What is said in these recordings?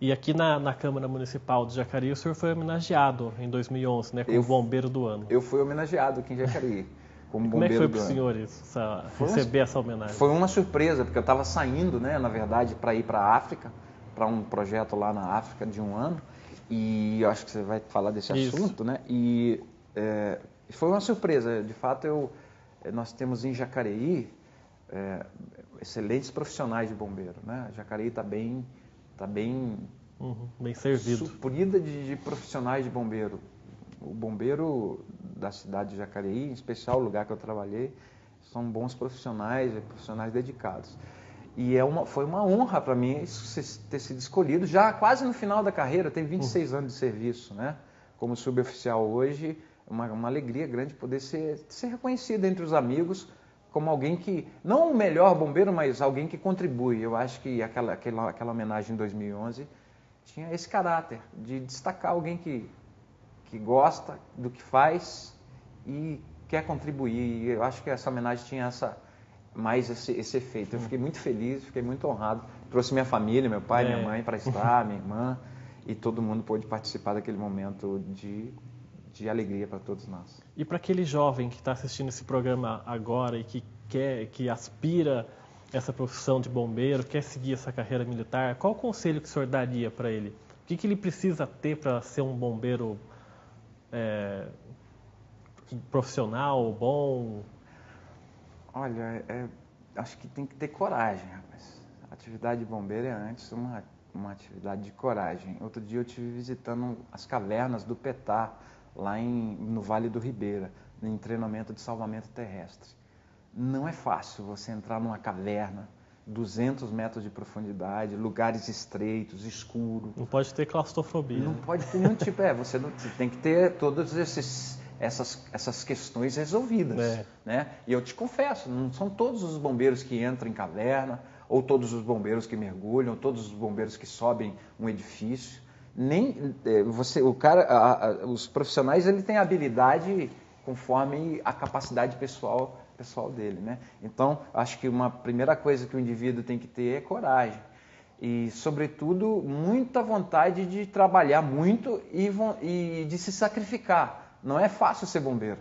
E aqui na Câmara Municipal de Jacareí, o senhor foi homenageado em 2011, né, como bombeiro do ano. Eu fui homenageado aqui em Jacareí, como Como é que bombeiro foi do para o ano. senhor isso, receber essa homenagem? Foi uma surpresa, porque eu estava saindo, né, na verdade, para ir para a África, para um projeto lá na África de um ano, e eu acho que você vai falar desse assunto, né? E foi uma surpresa. De fato, nós temos em Jacareí excelentes profissionais de bombeiro, né? Jacareí está bem bem servido, suprida de profissionais de bombeiro. O bombeiro da cidade de Jacareí, em especial o lugar que eu trabalhei, são bons profissionais, profissionais dedicados. E foi uma honra para mim ter sido escolhido, já quase no final da carreira, eu tenho 26 anos de serviço, né? Como suboficial hoje, uma alegria grande poder ser reconhecido entre os amigos como alguém que, não o melhor bombeiro, mas alguém que contribui. Eu acho que aquela homenagem em 2011 tinha esse caráter de destacar alguém que gosta do que faz e quer contribuir. E eu acho que essa homenagem tinha mais esse efeito. Eu fiquei muito feliz, fiquei muito honrado. Trouxe minha família, meu pai, minha mãe para estar, minha irmã, e todo mundo pôde participar daquele momento de alegria para todos nós. E para aquele jovem que está assistindo esse programa agora e que aspira essa profissão de bombeiro, quer seguir essa carreira militar, qual o conselho que o senhor daria para ele? O que ele precisa ter para ser um bombeiro profissional, bom? Olha, acho que tem que ter coragem, rapaz. A atividade de bombeiro é antes uma atividade de coragem. Outro dia eu estive visitando as cavernas do Petá, lá no Vale do Ribeira, em treinamento de salvamento terrestre. Não é fácil você entrar numa caverna, 200 metros de profundidade, lugares estreitos, escuros. Não pode ter claustrofobia. Não pode ter nenhum tipo. Você tem que ter todas essas questões resolvidas. Né? E eu te confesso, não são todos os bombeiros que entram em caverna, ou todos os bombeiros que mergulham, ou todos os bombeiros que sobem um edifício. Nem os profissionais ele tem habilidade conforme a capacidade pessoal dele, né? Então, acho que uma primeira coisa que o indivíduo tem que ter é coragem. E, sobretudo, muita vontade de trabalhar muito e de se sacrificar. Não é fácil ser bombeiro.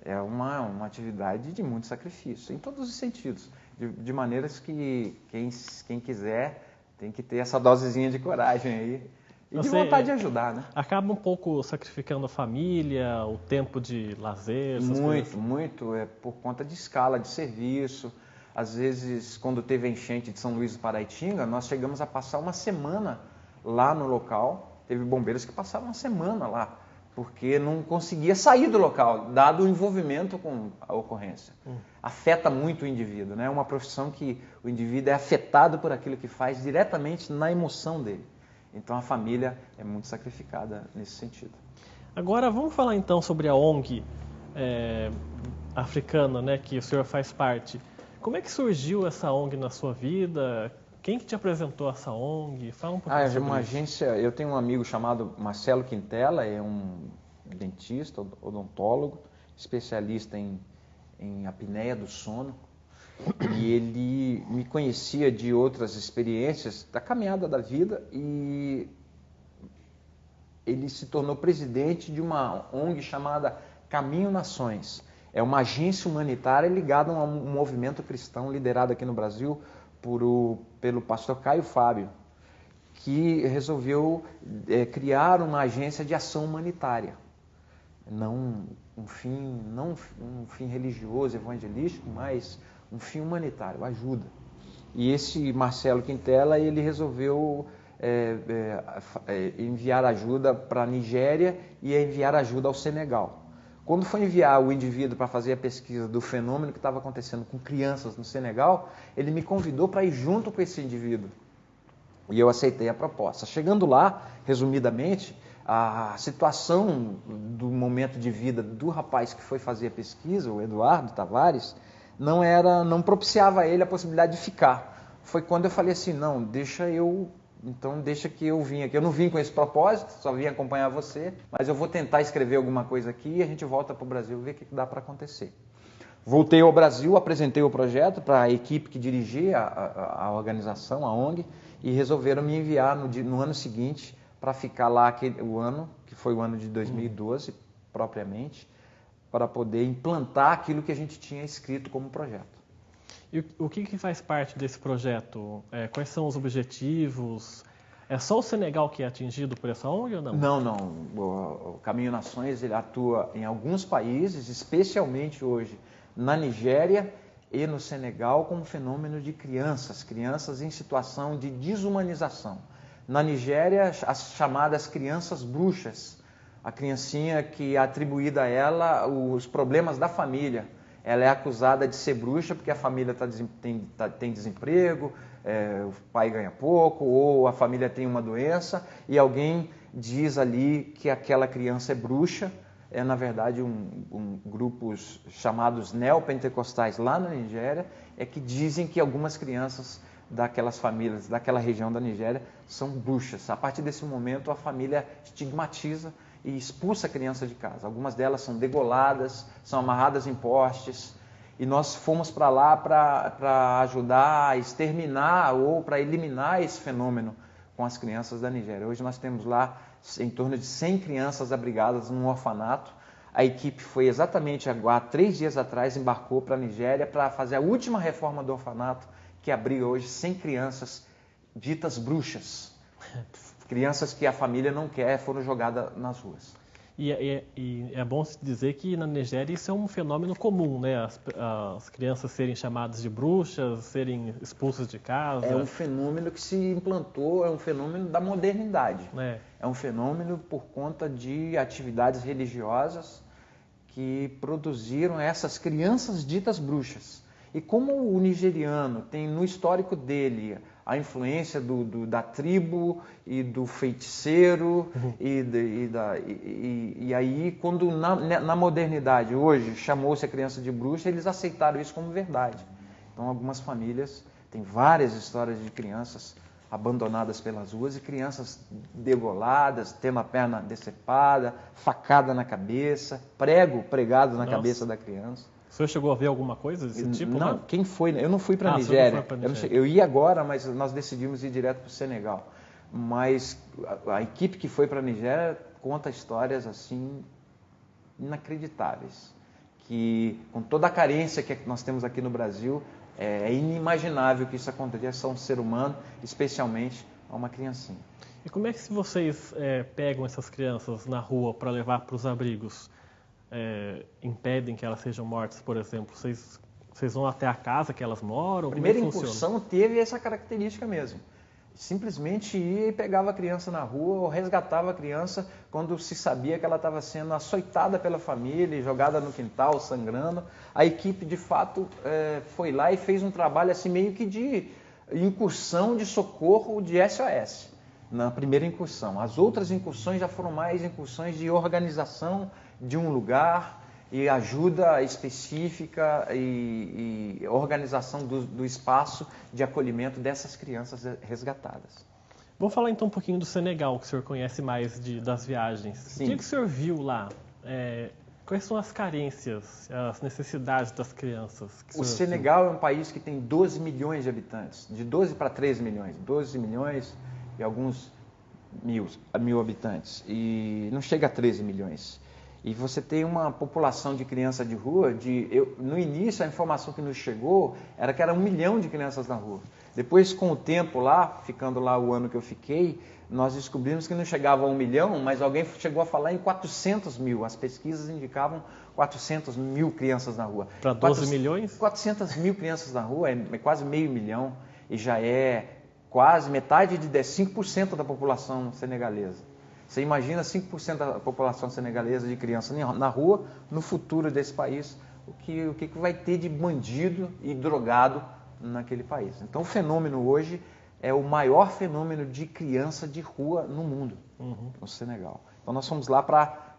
É uma atividade de muito sacrifício, em todos os sentidos. De maneiras que quem quiser tem que ter essa dosezinha de coragem aí. E de vontade de ajudar, né? Acaba um pouco sacrificando a família, o tempo de lazer, essas coisas. Muito. Por conta de escala de serviço. Às vezes, quando teve a enchente de São Luís do Paraitinga, nós chegamos a passar uma semana lá no local. Teve bombeiros que passaram uma semana lá, porque não conseguia sair do local, dado o envolvimento com a ocorrência. Afeta muito o indivíduo, né? É uma profissão que o indivíduo é afetado por aquilo que faz diretamente na emoção dele. Então a família é muito sacrificada nesse sentido. Agora vamos falar então sobre a ONG africana, né, que o senhor faz parte. Como é que surgiu essa ONG na sua vida? Quem que te apresentou essa ONG? Fala um pouquinho sobre uma isso. Agência. Eu tenho um amigo chamado Marcelo Quintela, é um dentista, odontólogo, especialista em apneia do sono. E ele me conhecia de outras experiências da caminhada da vida e ele se tornou presidente de uma ONG chamada Caminho Nações. É uma agência humanitária ligada a um movimento cristão liderado aqui no Brasil pelo pastor Caio Fábio, que resolveu criar uma agência de ação humanitária. Não um fim religioso, evangelístico, mas um fim humanitário, ajuda. E esse Marcelo Quintela, ele resolveu enviar ajuda para a Nigéria e enviar ajuda ao Senegal. Quando foi enviar o indivíduo para fazer a pesquisa do fenômeno que estava acontecendo com crianças no Senegal, ele me convidou para ir junto com esse indivíduo. E eu aceitei a proposta. Chegando lá, resumidamente, a situação do momento de vida do rapaz que foi fazer a pesquisa, o Eduardo Tavares, não propiciava a ele a possibilidade de ficar. Foi quando eu falei assim, deixa que eu vim aqui. Eu não vim com esse propósito, só vim acompanhar você, mas eu vou tentar escrever alguma coisa aqui e a gente volta para o Brasil ver o que dá para acontecer. Voltei ao Brasil, apresentei o projeto para a equipe que dirigia a organização, a ONG, e resolveram me enviar no ano seguinte para ficar lá o ano, que foi o ano de 2012 propriamente, para poder implantar aquilo que a gente tinha escrito como projeto. E o que faz parte desse projeto? Quais são os objetivos? É só o Senegal que é atingido por essa ONG ou não? Não. O Caminho Nações ele atua em alguns países, especialmente hoje na Nigéria e no Senegal, com o fenômeno de crianças em situação de desumanização. Na Nigéria, as chamadas crianças bruxas, a criancinha que é atribuída a ela os problemas da família. Ela é acusada de ser bruxa porque a família tem desemprego, o pai ganha pouco, ou a família tem uma doença, e alguém diz ali que aquela criança é bruxa. Na verdade, grupos chamados neopentecostais lá na Nigéria, que dizem que algumas crianças daquelas famílias, daquela região da Nigéria, são bruxas. A partir desse momento, a família estigmatiza e expulsa a criança de casa. Algumas delas são degoladas, são amarradas em postes, e nós fomos para lá para ajudar a exterminar ou para eliminar esse fenômeno com as crianças da Nigéria. Hoje nós temos lá em torno de 100 crianças abrigadas num orfanato. A equipe foi exatamente há 3 dias atrás, embarcou para a Nigéria para fazer a última reforma do orfanato, que abriga hoje 100 crianças ditas bruxas. Crianças que a família não quer, foram jogadas nas ruas. E é bom se dizer que na Nigéria isso é um fenômeno comum, né? As crianças serem chamadas de bruxas, serem expulsas de casa. É um fenômeno que se implantou, é um fenômeno da modernidade. É um fenômeno por conta de atividades religiosas que produziram essas crianças ditas bruxas. E como o nigeriano tem no histórico dele a influência da tribo e do feiticeiro, e aí quando na modernidade hoje chamou-se a criança de bruxa, eles aceitaram isso como verdade. Então algumas famílias têm várias histórias de crianças abandonadas pelas ruas e crianças degoladas, tendo a perna decepada, facada na cabeça, prego pregado na cabeça da criança. O senhor chegou a ver alguma coisa desse tipo? Não, quem foi? Eu não fui para a Nigéria. Eu ia agora, mas nós decidimos ir direto para o Senegal. Mas a equipe que foi para a Nigéria conta histórias assim inacreditáveis. Que com toda a carência que nós temos aqui no Brasil, é inimaginável que isso aconteça a um ser humano, especialmente a uma criancinha. E como é que vocês pegam essas crianças na rua para levar para os abrigos? Impedem que elas sejam mortas, por exemplo? Vocês vão até a casa que elas moram? A primeira incursão teve essa característica mesmo. Simplesmente ia e pegava a criança na rua ou resgatava a criança quando se sabia que ela estava sendo açoitada pela família e jogada no quintal, sangrando. A equipe, de fato, foi lá e fez um trabalho assim meio que de incursão de socorro de SOS. Na primeira incursão. As outras incursões já foram mais incursões de organização de um lugar e ajuda específica e organização do espaço de acolhimento dessas crianças resgatadas. Vamos falar então um pouquinho do Senegal, que o senhor conhece mais das viagens. Sim. O que o senhor viu lá? Quais são as carências, as necessidades das crianças? O Senegal é um país que tem 12 milhões de habitantes, de 12 para 13 milhões, 12 milhões e alguns mil habitantes, e não chega a 13 milhões. E você tem uma população de criança de rua, no início a informação que nos chegou era que era 1 milhão de crianças na rua. Depois, com o tempo lá, ficando lá o ano que eu fiquei, nós descobrimos que não chegava a 1 milhão, mas alguém chegou a falar em 400 mil. As pesquisas indicavam 400 mil crianças na rua. Para 12 milhões? 400 mil crianças na rua, é quase meio milhão, e já é quase metade de 5% da população senegalesa. Você imagina 5% da população senegalesa de crianças na rua, no futuro desse país, o que vai ter de bandido e drogado naquele país. Então o fenômeno hoje é o maior fenômeno de criança de rua no mundo, no Senegal. Então nós fomos lá para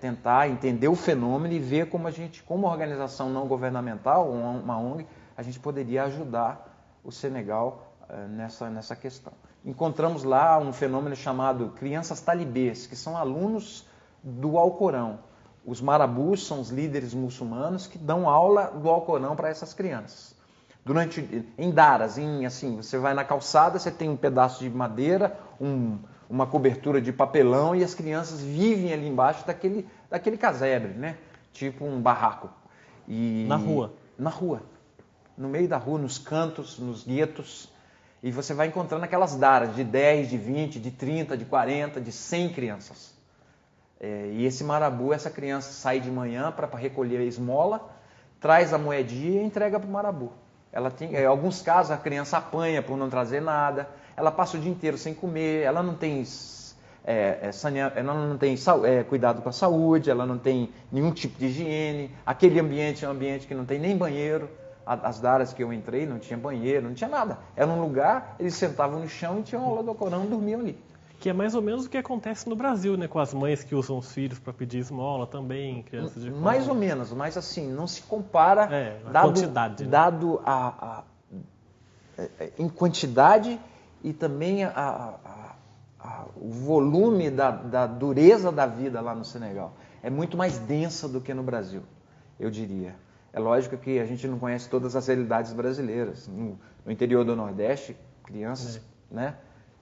tentar entender o fenômeno e ver como organização não governamental, uma ONG, a gente poderia ajudar o Senegal nessa questão. Encontramos lá um fenômeno chamado crianças talibês, que são alunos do Alcorão. Os marabus são os líderes muçulmanos que dão aula do Alcorão para essas crianças. Em daras, assim, você vai na calçada, você tem um pedaço de madeira, uma cobertura de papelão e as crianças vivem ali embaixo daquele casebre, né? Tipo um barraco. Na rua? Na rua. No meio da rua, nos cantos, nos guetos. E você vai encontrando aquelas daras de 10, de 20, de 30, de 40, de 100 crianças. E esse marabu, essa criança sai de manhã para recolher a esmola, traz a moedinha e entrega para o marabu. Em alguns casos a criança apanha por não trazer nada, ela passa o dia inteiro sem comer, ela não tem cuidado com a saúde, ela não tem nenhum tipo de higiene. Aquele ambiente é um ambiente que não tem nem banheiro. As daras que eu entrei não tinha banheiro, não tinha nada. Era um lugar, eles sentavam no chão e tinham aula do Alcorão e dormiam ali. Que é mais ou menos o que acontece no Brasil, né? Com as mães que usam os filhos para pedir esmola também, crianças de fome. Mais ou menos, mas assim, não se compara a quantidade, né? Dado em quantidade e também o volume da dureza da vida lá no Senegal. É muito mais densa do que no Brasil, eu diria. É lógico que a gente não conhece todas as realidades brasileiras. No interior do Nordeste, crianças, né?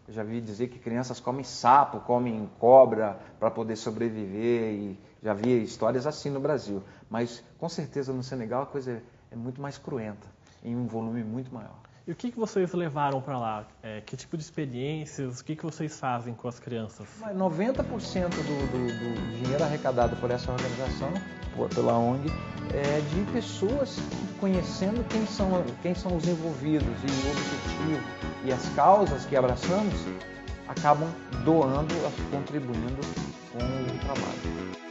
Eu já vi dizer que crianças comem sapo, comem cobra para poder sobreviver e já vi histórias assim no Brasil. Mas com certeza no Senegal a coisa é muito mais cruenta, em um volume muito maior. E o que vocês levaram para lá? Que tipo de experiências? O que vocês fazem com as crianças? 90% do dinheiro arrecadado por essa organização, pela ONG, é de pessoas conhecendo quem são os envolvidos e o objetivo e as causas que abraçamos, acabam doando, contribuindo com o trabalho.